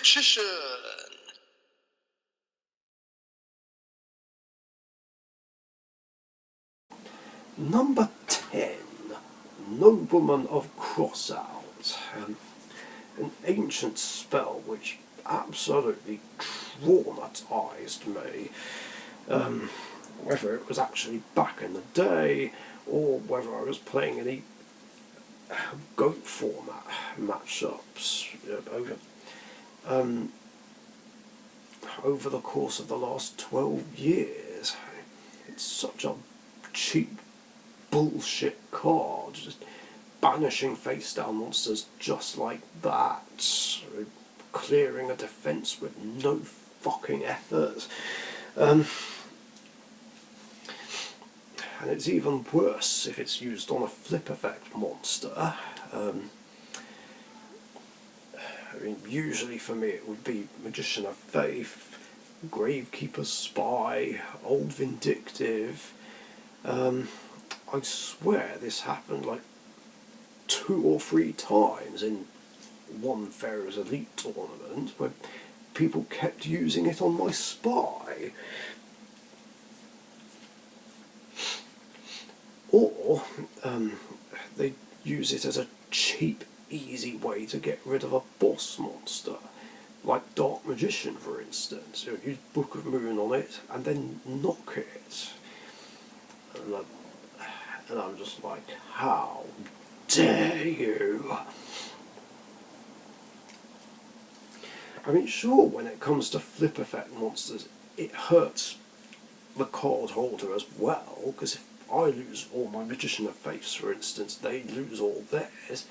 Magician. Number 10, Nobleman of Crossout. An ancient spell which absolutely traumatised me. Whether it was actually back in the day or whether I was playing any goat format matchups over the course of the last 12 years. It's such a cheap bullshit card, just banishing face down monsters just like that, clearing a defence with no fucking effort. And it's even worse if it's used on a flip effect monster. Usually for me it would be Magician of Faith, Gravekeeper's Spy, Old Vindictive. I swear this happened like 2 or 3 times in one Pharaoh's Elite tournament where people kept using it on my spy. Or they use it as a cheap, easy way to get rid of a boss monster, like Dark Magician, for instance. Use Book of Moon on it and then knock it. And I'm just like, how dare you? Sure, when it comes to flip effect monsters, it hurts the card holder as well, because if I lose all my Magician of Faiths, for instance, they lose all theirs.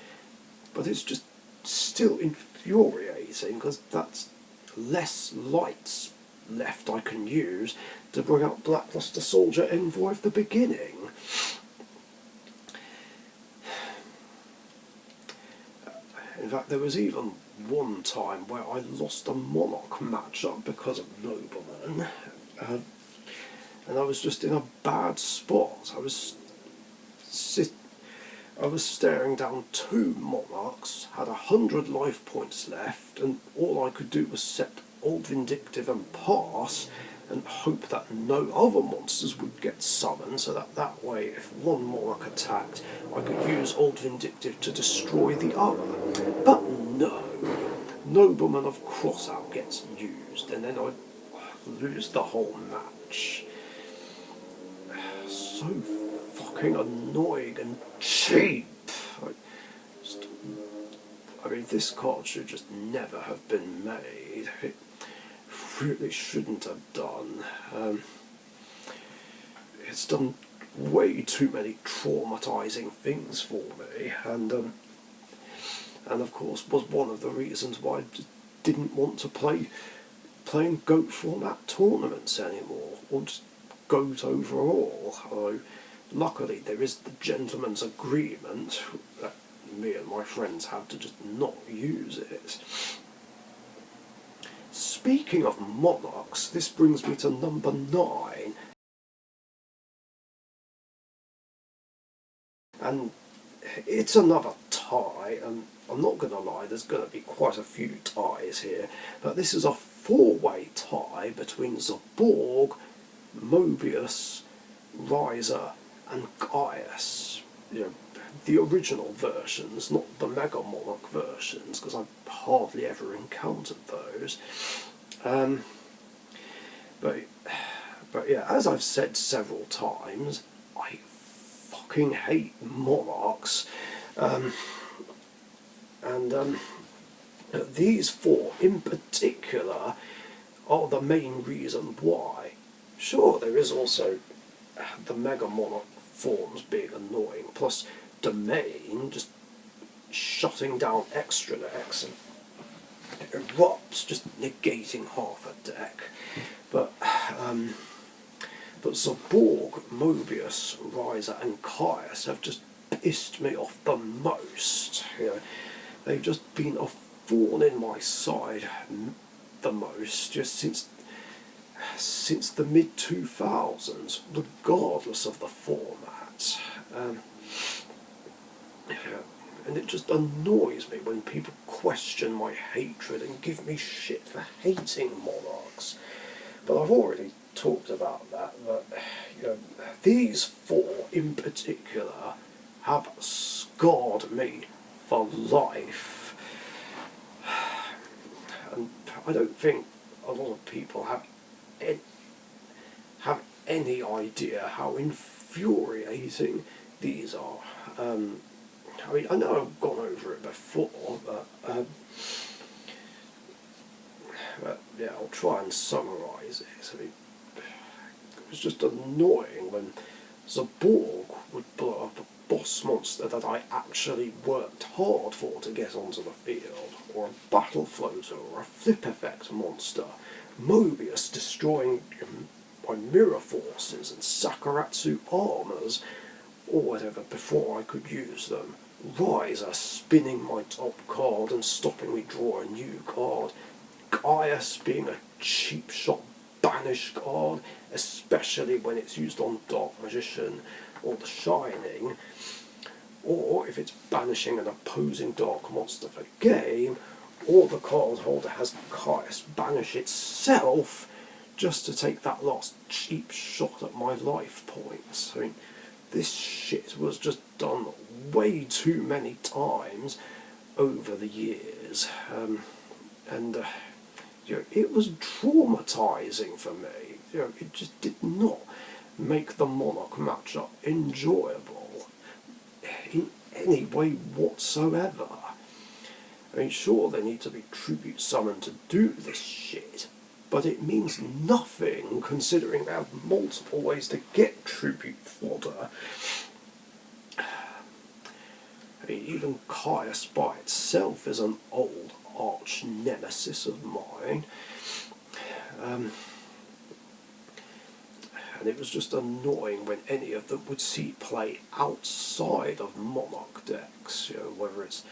But it's just still infuriating, because that's less lights left I can use to bring out Blackluster Soldier Envoy of the beginning. In fact, there was even one time where I lost a Monarch matchup because of Nobleman. And I was just in a bad spot. I was staring down 2 Monarchs, had 100 life points left, and all I could do was set Old Vindictive and pass, and hope that no other monsters would get summoned, so that way, if one Monarch attacked, I could use Old Vindictive to destroy the other. But no, Nobleman of Crossout gets used, and then I lose the whole match. So fucking annoying and cheap. This card should just never have been made. It really shouldn't have done. It's done way too many traumatising things for me, and of course was one of the reasons why I just didn't want to playing GOAT format tournaments anymore, or just GOAT overall. Although luckily there is the gentleman's agreement that me and my friends have to just not use it. Speaking of Monarchs, this brings me to number 9. And it's another tie, and I'm not going to lie, there's going to be quite a few ties here, but this is a 4-way tie between Zaborg, Mobius, Riser, and Gaius. The original versions, not the Mega Monarch versions, because I've hardly ever encountered those. But yeah, as I've said several times, I fucking hate Monarchs. These 4 in particular are the main reason why. Sure, there is also the Mega Monarch forms being annoying, plus Domain just shutting down extra decks and Erupts just negating half a deck. But Zaborg, Mobius, Riser and Caius have just pissed me off the most. They've just been a thorn in my side the most, just since the mid-2000s, regardless of the format. And it just annoys me when people question my hatred and give me shit for hating monarchs. But I've already talked about that, but these four in particular have scarred me for life. And I don't think a lot of people have any idea how infuriating these are. I mean, I know I've gone over it before, but yeah, I'll try and summarise it. I mean, it was just annoying when Zaborg would blow up a boss monster that I actually worked hard for to get onto the field, or a battle floater, or a flip effect monster, Mobius destroying my mirror forces and Sakuratsu armours, or whatever, before I could use them. Riser spinning my top card and stopping me draw a new card. Gaius being a cheap shot banish card, especially when it's used on Dark Magician or The Shining, or if it's banishing an opposing dark monster for game, or the card holder has Gaius banish itself just to take that last cheap shot at my life points. I mean, this shit was just done way too many times over the years, and it was traumatising for me. It just did not make the Monarch matchup enjoyable in any way whatsoever. I mean, sure, there need to be tribute summoned to do this shit, but it means nothing considering they have multiple ways to get tribute fodder. I mean, even Gaius by itself is an old arch nemesis of mine. And it was just annoying when any of them would see play outside of Monarch decks, whether it's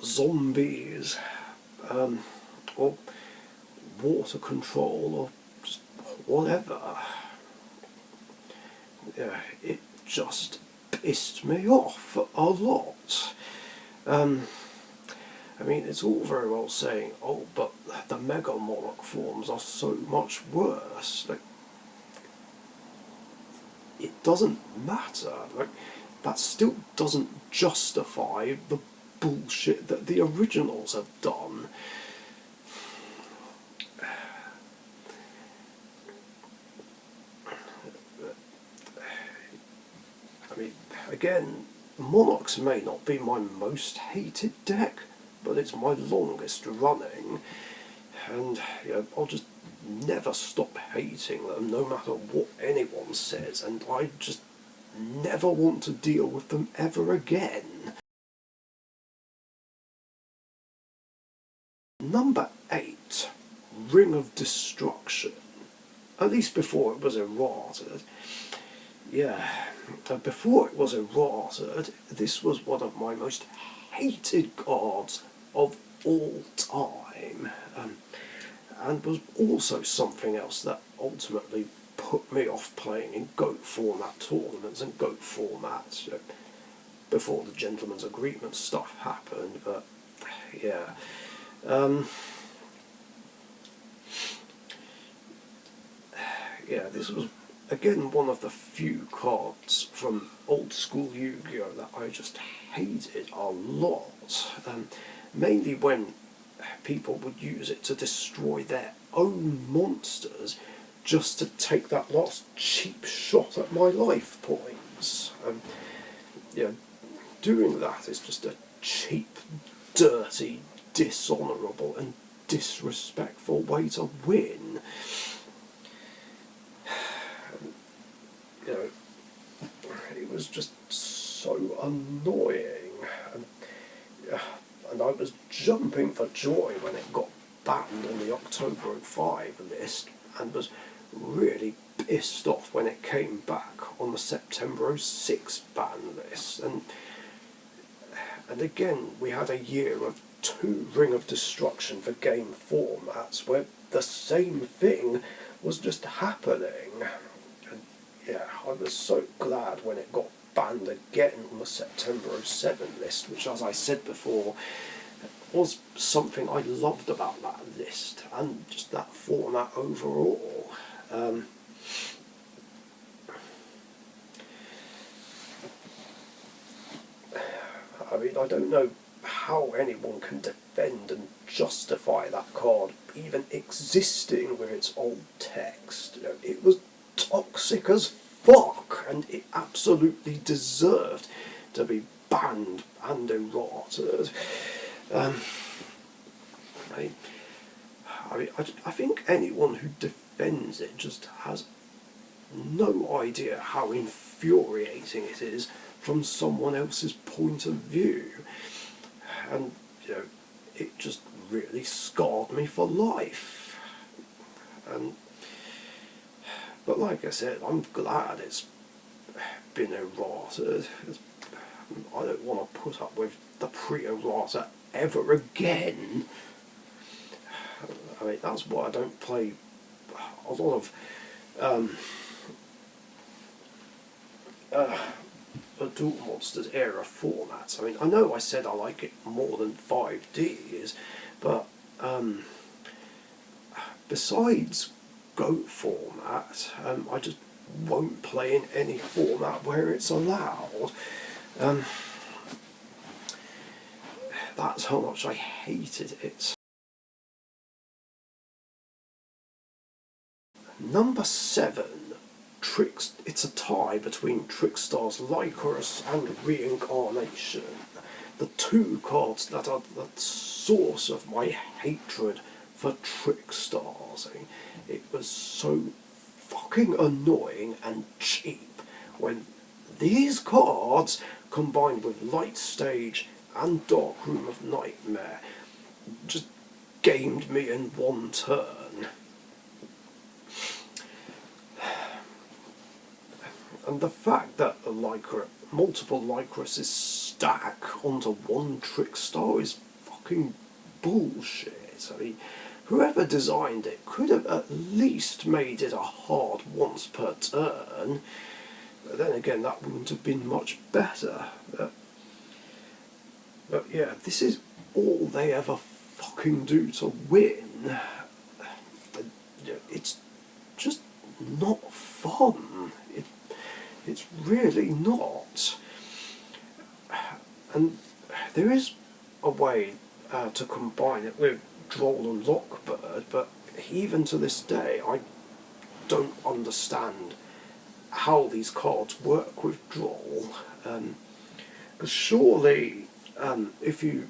zombies, or water control, or just whatever. Yeah, it just pissed me off a lot. I mean, it's all very well saying, oh, but the Mega Monarch forms are so much worse. Like, it doesn't matter. Like, that still doesn't justify the bullshit that the originals have done. I mean, again, Monarchs may not be my most hated deck, but it's my longest running, and I'll just never stop hating them no matter what anyone says, and I just never want to deal with them ever again. Number 8, Ring of Destruction. At least before it was errated. Yeah, before it was errated, this was one of my most hated cards of all time, and was also something else that ultimately put me off playing in GOAT format tournaments and GOAT formats before the Gentleman's Agreement stuff happened. But yeah, this was again one of the few cards from old school Yu-Gi-Oh that I just hated a lot, mainly when people would use it to destroy their own monsters just to take that last cheap shot at my life points. Doing that is just a cheap, dirty, dishonourable and disrespectful way to win. It was just so annoying, and I was jumping for joy when it got banned on the October 05 list, and was really pissed off when it came back on the September 06 ban list. And again, we had a year of 2 Ring of Destruction for game formats where the same thing was just happening. Yeah, I was so glad when it got banned again on the September 07 list, which, as I said before, was something I loved about that list and just that format overall. I mean, I don't know how anyone can defend and justify that card even existing with its old text. You know, it was toxic as fuck, and it absolutely deserved to be banned and errated. I think anyone who defends it just has no idea how infuriating it is from someone else's point of view. And, you know, it just really scarred me for life. But like I said, I'm glad it's been errated. I don't want to put up with the pre-errata ever again. I mean, that's why I don't play a lot of Duel Monsters era formats. I mean, I know I said I like it more than 5Ds, but besides GOAT format, I just won't play in any format where it's allowed. That's how much I hated it. Number 7, it's a tie between Trickstar's Lycoris and Reincarnation, the two cards that are the source of my hatred for Trickstars. It was so fucking annoying and cheap when these cards, combined with Light Stage and Dark Room of Nightmare, just gamed me in one turn. And the fact that multiple Lycorises stack onto one Trickstar is fucking bullshit. I mean, whoever designed it could have at least made it a hard once per turn. But then again, that wouldn't have been much better. But yeah, this is all they ever fucking do to win. It's just not fun. It's really not. And there is a way to combine it with Droll and Lockbird, but even to this day I don't understand how these cards work with Droll. Because surely if you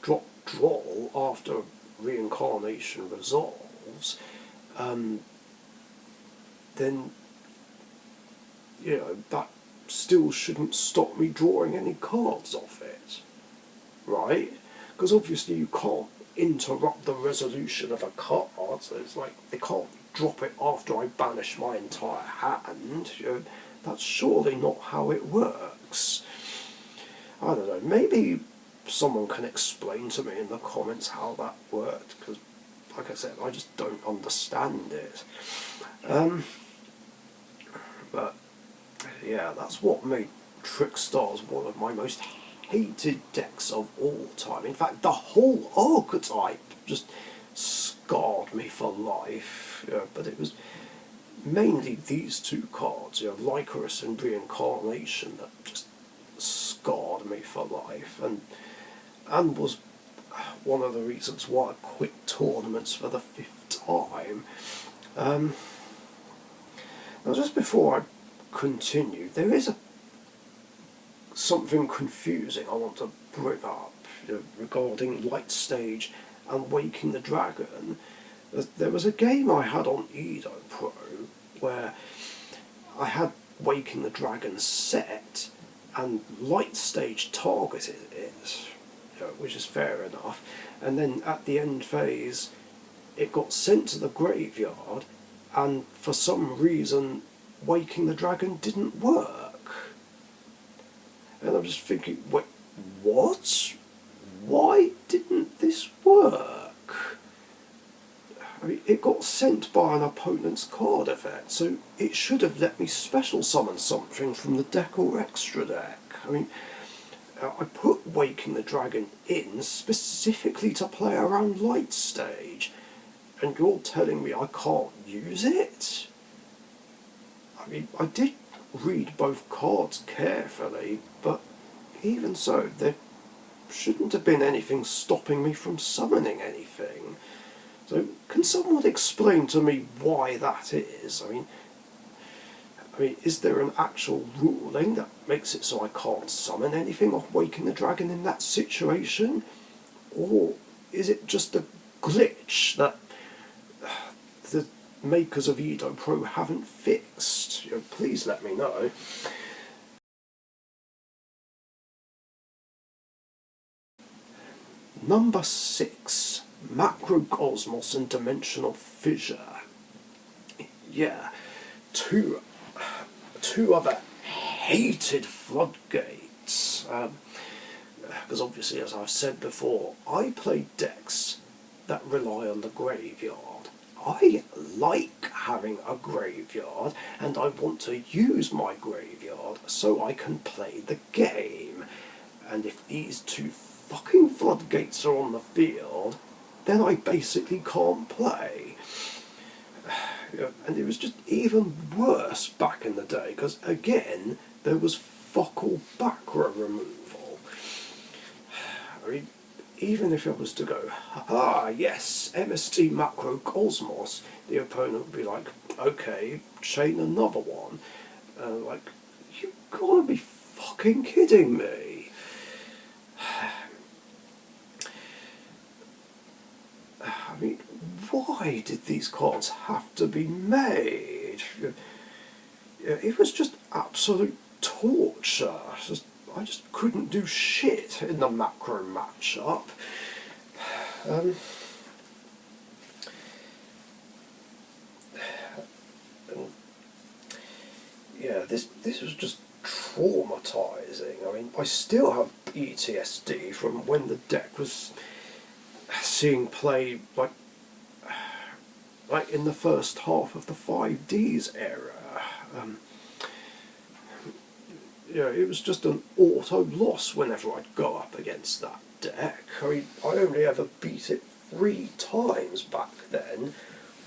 drop Droll after Reincarnation resolves, then that still shouldn't stop me drawing any cards off it, right? Because obviously you can't interrupt the resolution of a card, so it's like they can't drop it after I banish my entire hand. That's surely not how it works. I don't know, maybe someone can explain to me in the comments how that worked, because like I said, I just don't understand it. But yeah, that's what made Trickstars one of my most hated decks of all time. In fact, the whole archetype just scarred me for life. But it was mainly these two cards, Lycoris and Reincarnation, that just scarred me for life, and was one of the reasons why I quit tournaments for the 5th time. Now, just before I continue, there is something confusing I want to bring up regarding Light Stage and Waking the Dragon. There was a game I had on Edo Pro where I had Waking the Dragon set and Light Stage targeted it, which is fair enough, and then at the end phase it got sent to the graveyard, and for some reason Waking the Dragon didn't work. And I'm just thinking, wait, what? Why didn't this work? I mean, it got sent by an opponent's card effect, so it should have let me special summon something from the deck or extra deck. I mean, I put Waking the Dragon in specifically to play around Light Stage, and you're telling me I can't use it? I mean, I did read both cards carefully, but even so, there shouldn't have been anything stopping me from summoning anything. So, can someone explain to me why that is? I mean, is there an actual ruling that makes it so I can't summon anything off Waking the Dragon in that situation? Or is it just a glitch that the makers of Edo Pro haven't fixed? Please let me know. Number 6, Macrocosmos and Dimensional Fissure. Yeah, two other hated floodgates. Because obviously, as I've said before, I play decks that rely on the graveyard. I like having a graveyard, and I want to use my graveyard so I can play the game. And if these two fucking floodgates are on the field, then I basically can't play. And it was just even worse back in the day, because again, there was fuck all back row removal. I mean, even if it was to go, yes, MST Macrocosmos, the opponent would be like, okay, chain another one. Like, you gotta be fucking kidding me. I mean, why did these cards have to be made? It was just absolute torture. I just couldn't do shit in the macro matchup. Yeah, this was just traumatising. I mean, I still have PTSD from when the deck was seeing play like in the first half of the 5Ds era. It was just an auto loss whenever I'd go up against that deck. I mean, I only ever beat it 3 times back then.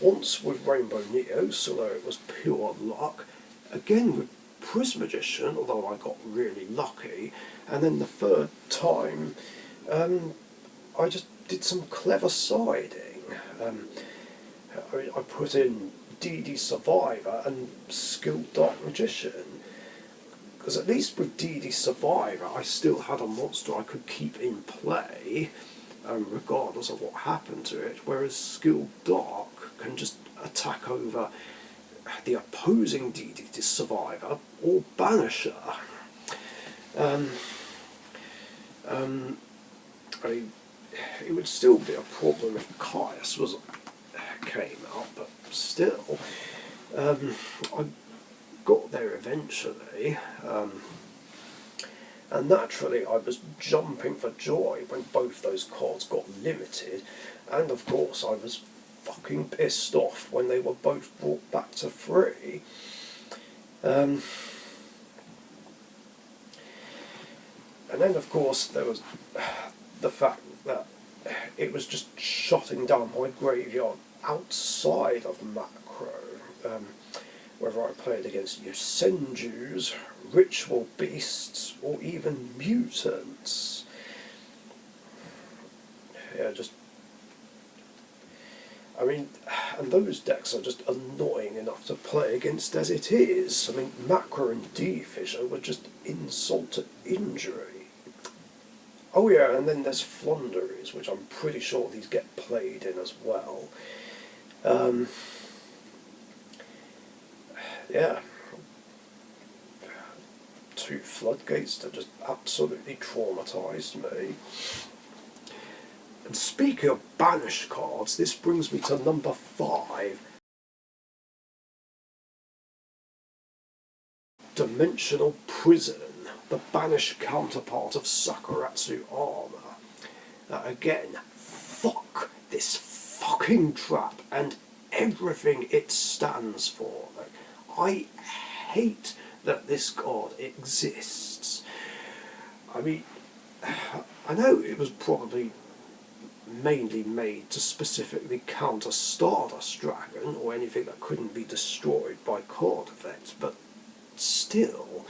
Once with Rainbow Neos, although it was pure luck. Again with Prismagician, although I got really lucky. And then the 3rd time, I just did some clever siding. I put in DD Survivor and Skilled Dark Magician. Because at least with DD Survivor, I still had a monster I could keep in play, regardless of what happened to it, whereas Skilled Dark can just attack over the opposing DD Survivor or Banisher. It would still be a problem if Caius came out, but still, I got there eventually, and naturally I was jumping for joy when both those cards got limited, and of course I was fucking pissed off when they were both brought back to free. And then of course there was the fact that it was just shutting down my graveyard outside of macro. Whether I played against Yosenjus, Ritual Beasts, or even Mutants. Yeah, and those decks are just annoying enough to play against as it is. I mean, Macro and D-Fissure were just insult to injury. Oh yeah, and then there's Flunderies, which I'm pretty sure these get played in as well. Yeah. 2 floodgates that just absolutely traumatised me. And speaking of banish cards, this brings me to number 5. Dimensional Prison, the banished counterpart of Sakuratsu Armor. Again, fuck this fucking trap and everything it stands for. I hate that this card exists. I mean, I know it was probably mainly made to specifically counter Stardust Dragon or anything that couldn't be destroyed by card effects, but still,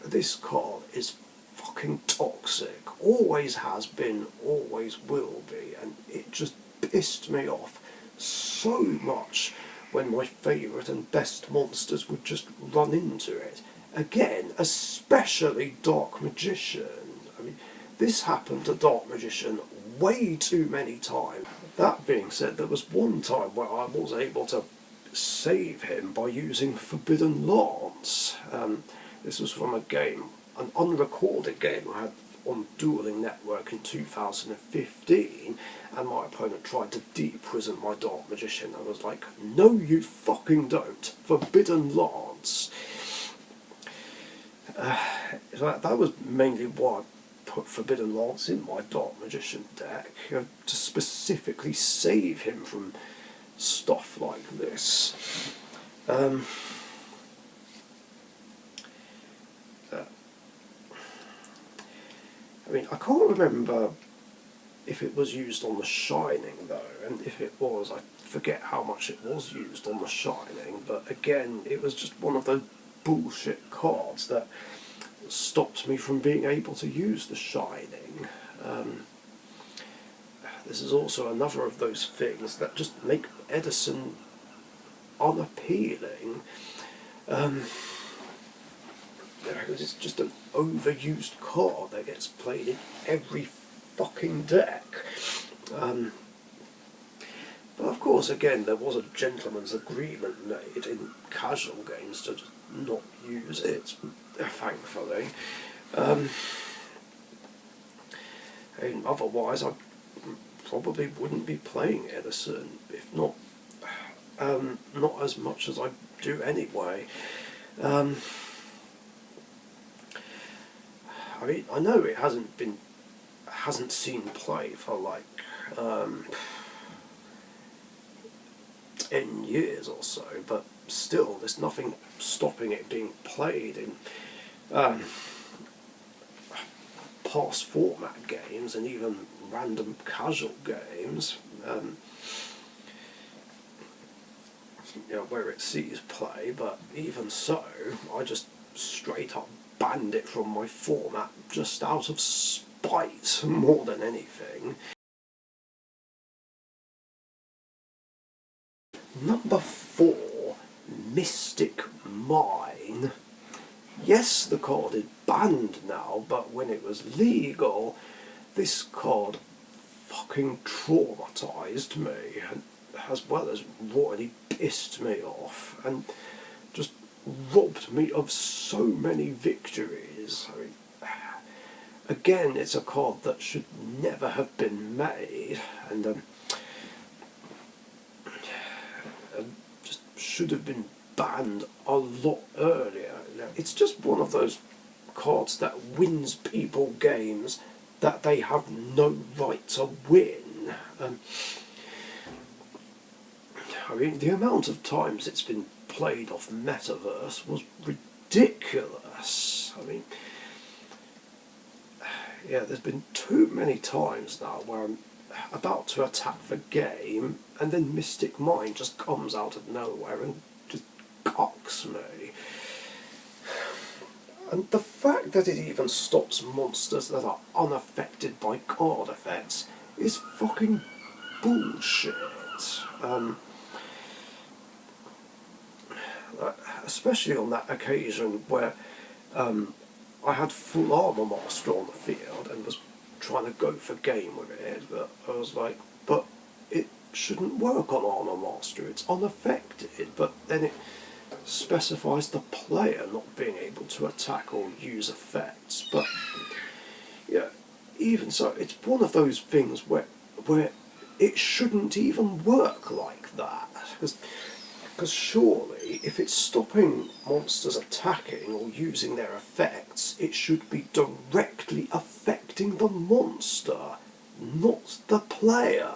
this card is fucking toxic. Always has been, always will be, and it just pissed me off so much when my favourite and best monsters would just run into it. Again, especially Dark Magician. I mean, this happened to Dark Magician way too many times. That being said, there was one time where I was able to save him by using Forbidden Lance. This was from a game, an unrecorded game I had on Dueling Network in 2015, and my opponent tried to de-prison my Dark Magician. I was like, no you fucking don't. Forbidden Lance. That was mainly why I put Forbidden Lance in my Dark Magician deck, to specifically save him from stuff like this. I mean, I can't remember if it was used on The Shining, though, and if it was, I forget how much it was used on The Shining, but again, it was just one of those bullshit cards that stopped me from being able to use The Shining. This is also another of those things that just make Edison unappealing. It's just an overused card that gets played in every fucking deck. But of course, again, there was a gentleman's agreement made in casual games to just not use it, thankfully. And otherwise, I probably wouldn't be playing Edison, if not as much as I do anyway. I mean, I know it hasn't seen play for like 10 years or so, but still, there's nothing stopping it being played in past format games and even random casual games, where it sees play. But even so, I just straight up banned it from my format just out of spite more than anything. Number 4, Mystic Mine. Yes, the card is banned now, but when it was legal, this card fucking traumatised me, and as well as royally pissed me off, and just robbed me of so many victories. I mean, again, it's a card that should never have been made, and just should have been banned a lot earlier. It's just one of those cards that wins people games that they have no right to win. I mean, the amount of times it's been played off Metaverse was ridiculous. I mean, yeah, there's been too many times now where I'm about to attack the game and then Mystic Mine just comes out of nowhere and just cocks me. And the fact that it even stops monsters that are unaffected by card effects is fucking bullshit. Especially on that occasion where I had full Armour Master on the field and was trying to go for game with it, but I was like, but it shouldn't work on Armour Master, it's unaffected. But then it specifies the player not being able to attack or use effects. But yeah, even so, it's one of those things where it shouldn't even work like that. Because surely, if it's stopping monsters attacking or using their effects, it should be directly affecting the monster, not the player.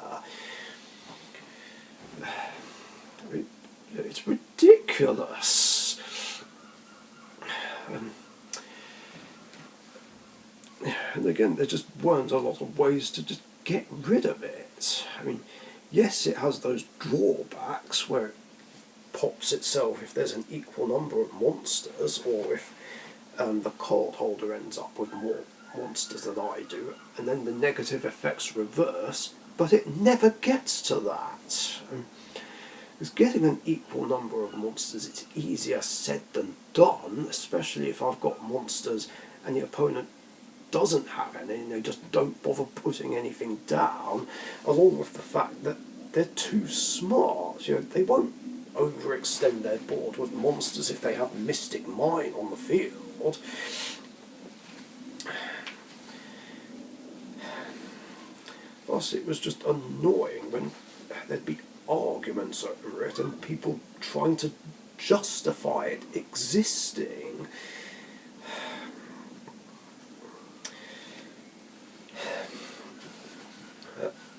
It's ridiculous. And again, there just weren't a lot of ways to just get rid of it. I mean, yes, it has those drawbacks where it pops itself if there's an equal number of monsters, or if the card holder ends up with more monsters than I do, and then the negative effects reverse, but it never gets to that. Because getting an equal number of monsters, it's easier said than done, especially if I've got monsters and the opponent doesn't have any, and they just don't bother putting anything down, along with the fact that they're too smart. They won't overextend their board with monsters if they have Mystic Mine on the field. Plus, it was just annoying when there'd be arguments over it and people trying to justify it existing.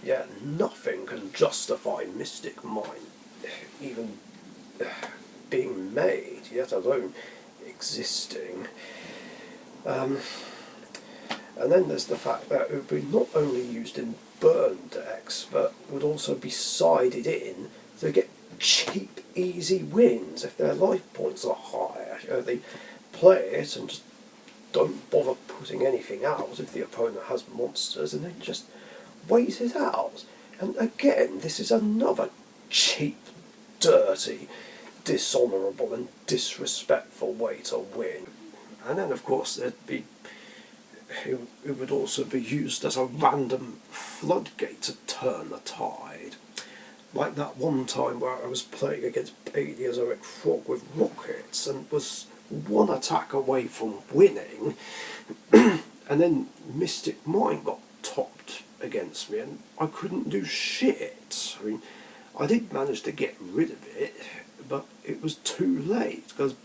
Yeah, nothing can justify Mystic Mine even being made, yet alone existing. And then there's the fact that it would be not only used in burn decks, but would also be sided in to get cheap, easy wins if their life points are higher. They play it and just don't bother putting anything out if the opponent has monsters, and then just wait it out. And again, this is another cheap, dirty, dishonourable and disrespectful way to win. And then of course there'd be, it would also be used as a random floodgate to turn the tide. Like that one time where I was playing against Paleozoic Frog with rockets and was one attack away from winning, and then Mystic Mine got topped against me and I couldn't do shit. I mean, I did manage to get rid of it, but it was too late because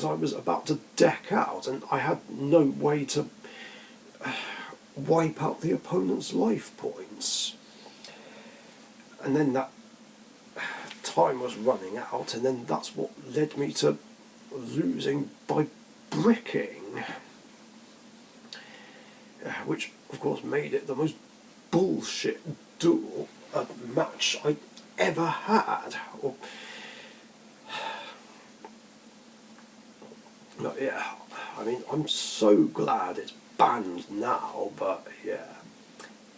I was about to deck out and I had no way to wipe out the opponent's life points. And then that time was running out, and then that's what led me to losing by bricking, which of course made it the most bullshit duel match I'd ever had. But yeah, I mean, I'm so glad it's banned now, but yeah,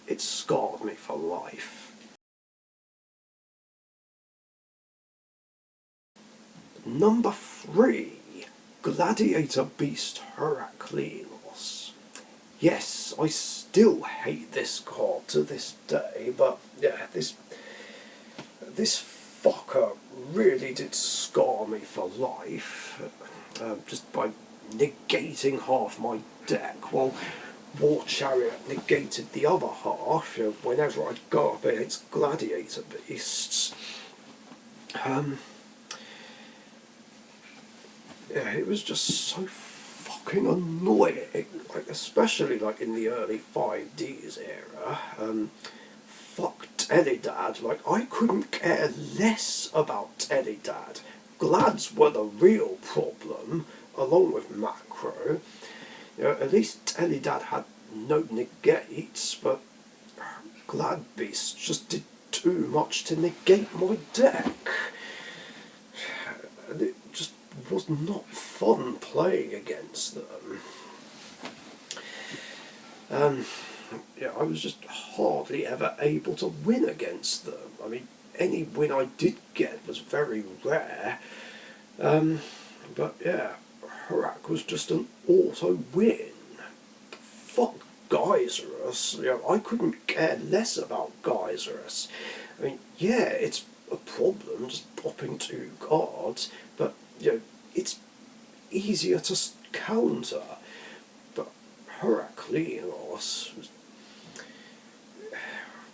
it scarred me for life. Number 3, Gladiator Beast Heraklinos. Yes, I still hate this card to this day, but yeah, this fucker really did scar me for life, just by negating half my deck, while War Chariot negated the other half, whenever I'd go up against Gladiator Beasts. Yeah, it was just so fucking annoying, like, especially like in the early 5Ds era. Fuck Telidad, like, I couldn't care less about Telidad. Glads were the real problem, along with Macro. At least Telidad had no negates, but Glad Beasts just did too much to negate my deck. And it just was not fun playing against them. Yeah, I was just hardly ever able to win against them. I mean, any win I did get was very rare. But yeah, Herak was just an auto win. Fuck Geyserus. I couldn't care less about Geyserus. I mean, yeah, it's a problem just popping 2 cards, but it's easier to counter. But Heraklinos was,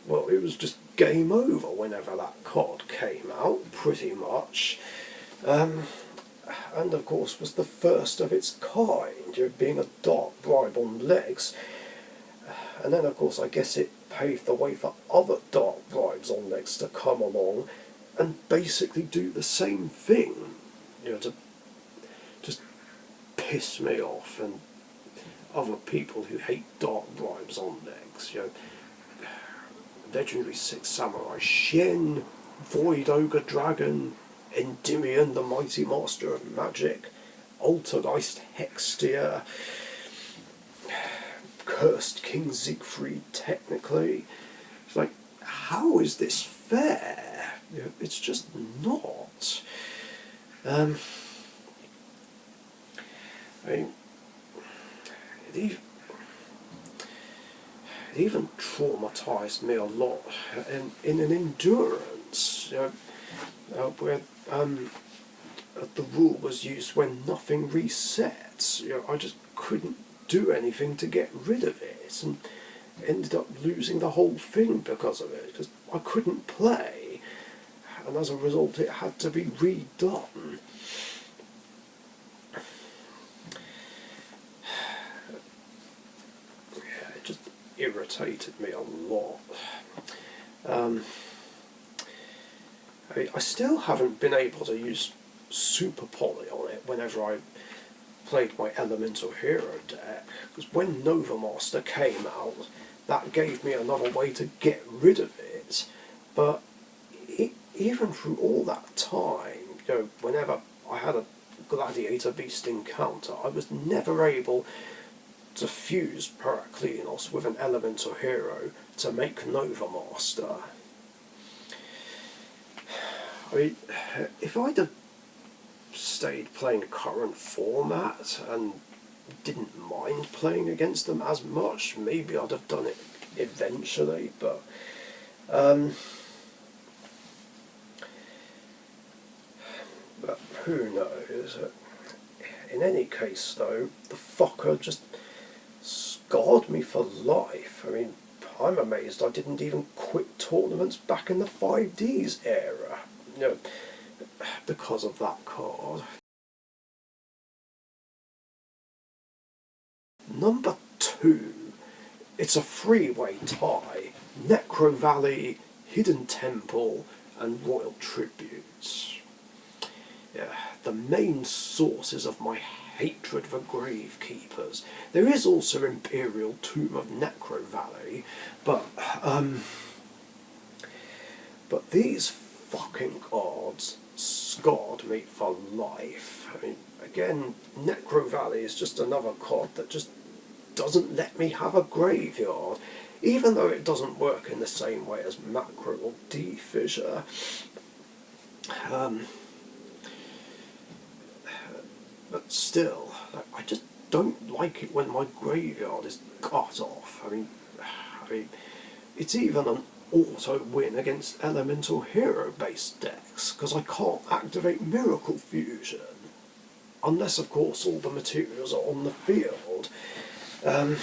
well, it was just game over whenever that card came out, pretty much. And of course was the first of its kind, being a Dark Bribe on legs. And then of course I guess it paved the way for other Dark Bribes on legs to come along and basically do the same thing, to just piss me off. And other people who hate dark bribes on decks. Legendary Six Samurai, Shen, Void Ogre Dragon, Endymion, the Mighty Master of Magic, Altergeist Hextia, Cursed King Siegfried, technically. It's like, how is this fair? It's just not. I mean, it even traumatised me a lot in an endurance, where the rule was used when nothing resets. I just couldn't do anything to get rid of it, and ended up losing the whole thing because of it, because I couldn't play, and as a result it had to be redone. It just irritated me a lot. I still haven't been able to use Super Poly on it whenever I played my Elemental Hero deck, because when Nova Master came out, that gave me another way to get rid of it. But even through all that time, whenever I had a Gladiator Beast encounter, I was never able to fuse Paraklenos with an Elemental Hero to make Nova Master. I mean, if I'd have stayed playing current format and didn't mind playing against them as much, maybe I'd have done it eventually, but who knows. In any case though, the fucker just scarred me for life. I mean, I'm amazed I didn't even quit tournaments back in the 5Ds era, because of that card. Number 2, it's a three-way tie: Necro Valley, Hidden Temple, and Royal Tributes. The main sources of my hatred for Gravekeepers. There is also Imperial Tomb of Necro Valley, but these fucking cards scarred me for life. I mean, again, Necro Valley is just another card that just doesn't let me have a graveyard, even though it doesn't work in the same way as Macro or D-Fissure. But still, I just don't like it when my graveyard is cut off. I mean, it's even an auto win against Elemental Hero based decks, because I can't activate Miracle Fusion. Unless, of course, all the materials are on the field. I mean,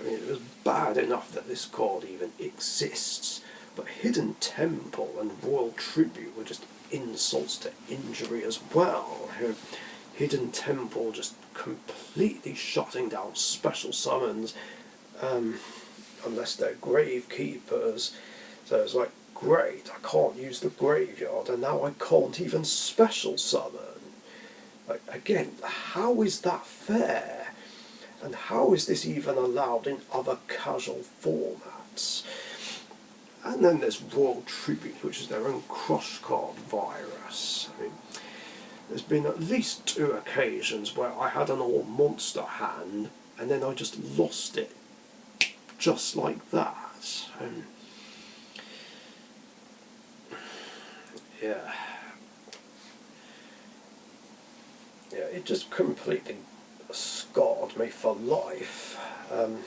it was bad enough that this card even exists, but Hidden Temple and Royal Tribute were just insults to injury as well. Hidden Temple just completely shutting down special summons, unless they're Gravekeepers. So it's like, great, I can't use the graveyard, and now I can't even special summon. Like, again, how is that fair? And how is this even allowed in other casual formats? And then there's Royal Tribute, which is their own crush card virus. I mean, there's been at least 2 occasions where I had an all monster hand, and then I just lost it, just like that. Yeah, it just completely scarred me for life. And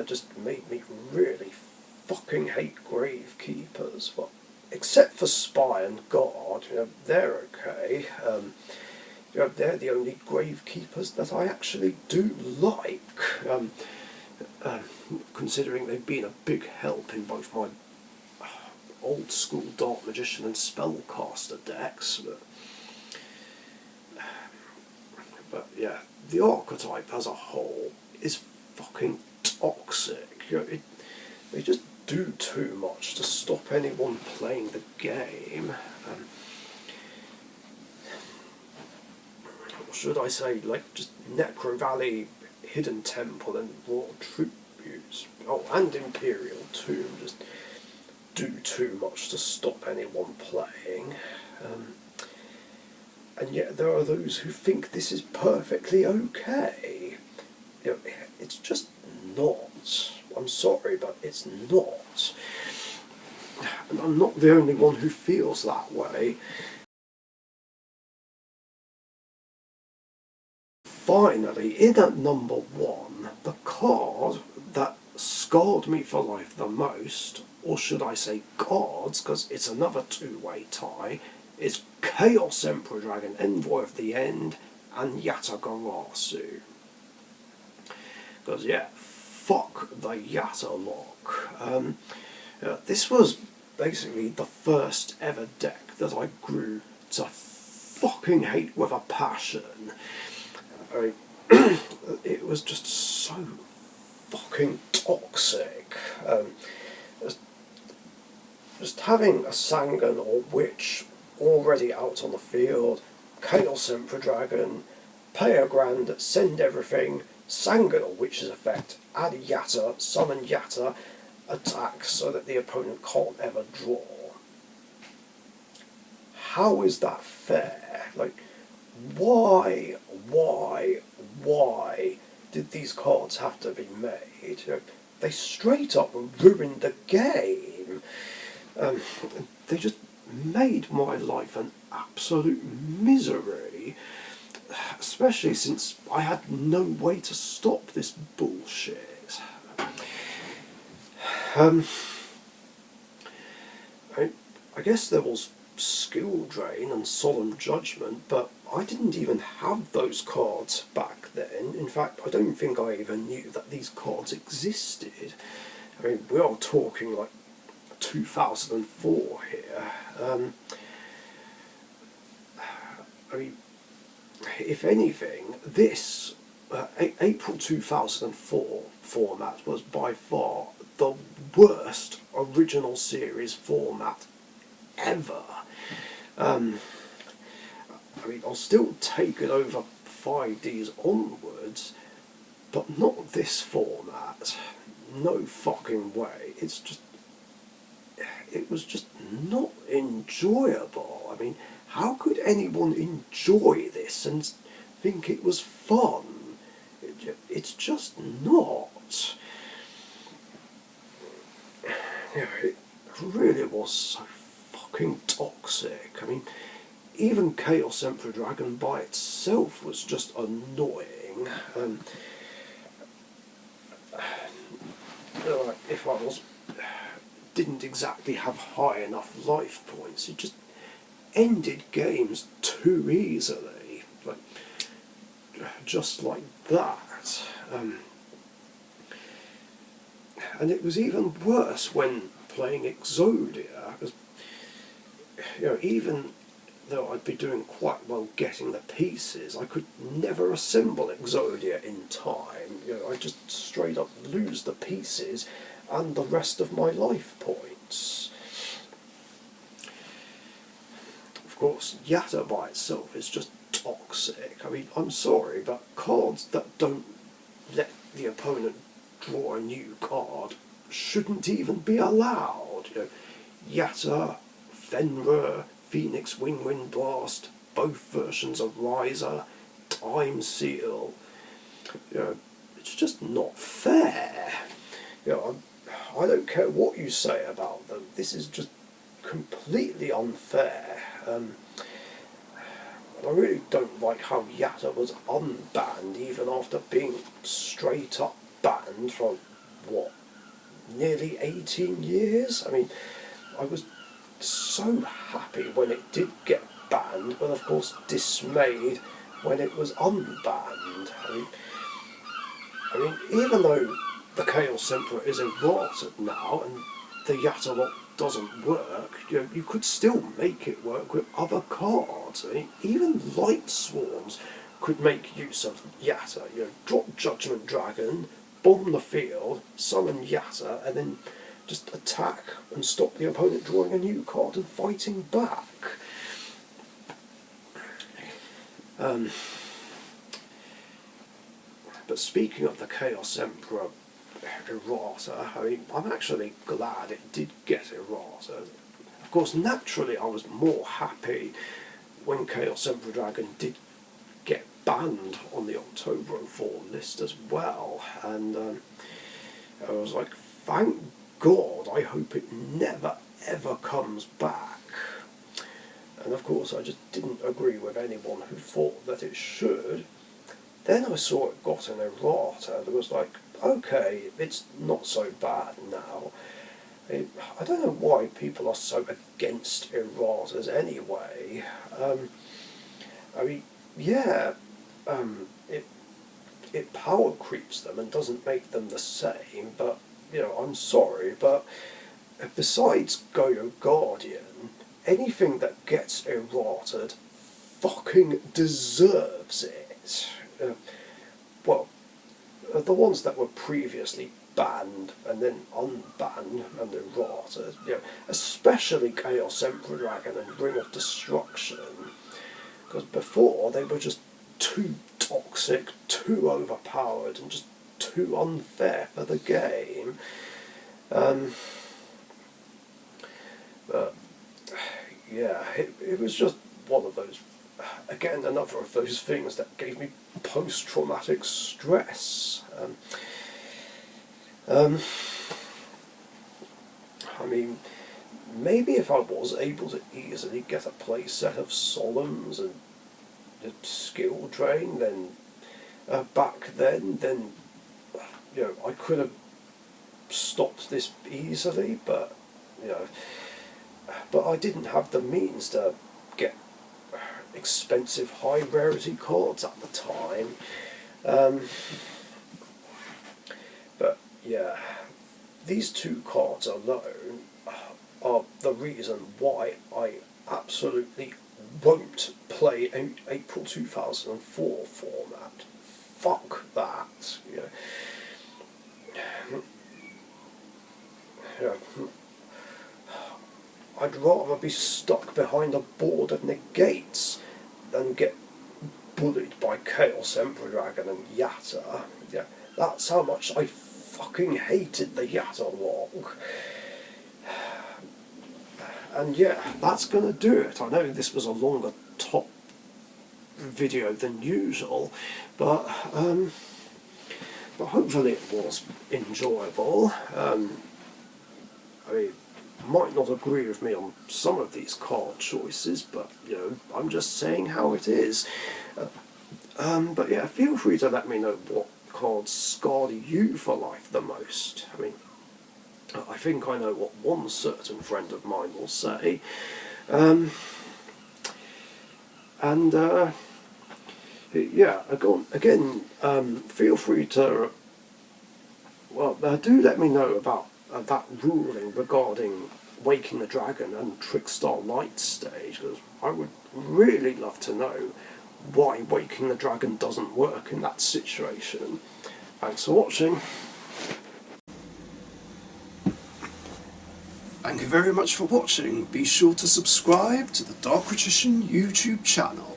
just made me really fucking hate Gravekeepers. Well, except for Spy and Guard, they're okay. They're the only Gravekeepers that I actually do like, considering they've been a big help in both my old school Dark Magician and Spellcaster decks. But yeah, the archetype as a whole is fucking toxic. They just do too much to stop anyone playing the game. should I say, like, just Necro Valley, Hidden Temple, and Raw Tributes. Oh, and Imperial too. Just do too much to stop anyone playing. And yet there are those who think this is perfectly okay. You know, it's just not. I'm sorry, but it's not. And I'm not the only one who feels that way. Finally, in at number one, the card that scarred me for life the most, or should I say cards, because it's another two-way tie, is Chaos Emperor Dragon, Envoy of the End, and Yata-Garasu. Because, yeah, fuck the Yatta lock. This was basically the first ever deck that I grew to fucking hate with a passion. I mean, it was just so fucking toxic. Just having a Sangan or Witch already out on the field, Chaos Emperor Dragon, pay a grand, send everything, Sangan or Witch's effect, add Yatta, summon Yatta, attack so that the opponent can't ever draw. How is that fair? Like, why did these cards have to be made? You know, they straight up ruined the game. They just made my life an absolute misery, especially since I had no way to stop this bullshit. I guess there was Skill Drain and Solemn Judgment, but I didn't even have those cards back then. In fact, I don't think I even knew that these cards existed. I mean, we are talking like 2004 here. I mean, if anything, this April 2004 format was by far the worst original series format ever. I mean, I'll still take it over 5Ds onwards, but not this format. No fucking way. It was just not enjoyable. I mean, how could anyone enjoy this and think it was fun? It's just not. You know, it really was so fucking toxic. I mean, even Chaos Emperor Dragon by itself was just annoying. If I didn't exactly have high enough life points, it just ended games too easily, like just like that. And it was even worse when playing Exodia, because even though I'd be doing quite well getting the pieces, I could never assemble Exodia in time. I'd just straight up lose the pieces and the rest of my life points. Of course, Yatta by itself is just toxic. I mean, I'm sorry, but cards that don't let the opponent draw a new card shouldn't even be allowed. Yatta, Fenrir, Phoenix Wind Blast, both versions of Riser, Time Seal. It's just not fair. I don't care what you say about them. This is just completely unfair. I really don't like how Yatta was unbanned even after being straight up banned for, nearly 18 years? I mean, I was so happy when it did get banned, but of course dismayed when it was unbanned. I mean, even though the Chaos Emperor is errated now and the Yatta lock doesn't work, you could still make it work with other cards. I mean, even Light Swarms could make use of Yatta. Drop Judgment Dragon, bomb the field, summon Yatta, and then just attack and stop the opponent drawing a new card and fighting back. speaking of the Chaos Emperor errata, I mean, I'm actually glad it did get errata. Of course, naturally, I was more happy when Chaos Emperor Dragon did get banned on the October 04 list as well, and I was like, thank God, I hope it never ever comes back. And of course, I just didn't agree with anyone who thought that it should. Then I saw it got an errata, and it was like, okay, it's not so bad now. I don't know why people are so against erratas anyway. I mean, yeah, it power creeps them and doesn't make them the same, but, you know, I'm sorry, but besides Goyo Guardian, anything that gets errated fucking deserves it. Well, the ones that were previously banned and then unbanned and errated, you know, especially Chaos Emperor Dragon and Ring of Destruction, because before they were just too toxic, too overpowered, and just too unfair for the game. But yeah, it was just one of those, again, another of those things that gave me post-traumatic stress. I mean, maybe if I was able to easily get a playset of Solemns and skill drain, then back then, you know, I could have stopped this easily, but you know, but I didn't have the means to get expensive high rarity cards at the time. But yeah, these two cards alone are the reason why I absolutely won't play April 2004 format. Fuck that. You know, I'd rather be stuck behind a board of negates than get bullied by Chaos Emperor Dragon and Yatta. Yeah, that's how much I fucking hated the Yatta log. And yeah, that's gonna do it. I know this was a longer top video than usual, but hopefully it was enjoyable. I mean, might not agree with me on some of these card choices, but you know, I'm just saying how it is. But yeah, feel free to let me know what cards scarred you for life the most. I mean, I think I know what one certain friend of mine will say. Yeah, again, feel free to, well, do let me know about that ruling regarding Waking the Dragon and Trickstar Light stage, because I would really love to know why Waking the Dragon doesn't work in that situation. Thanks for watching. Thank you very much for watching. Be sure to subscribe to the Dark Magician YouTube channel.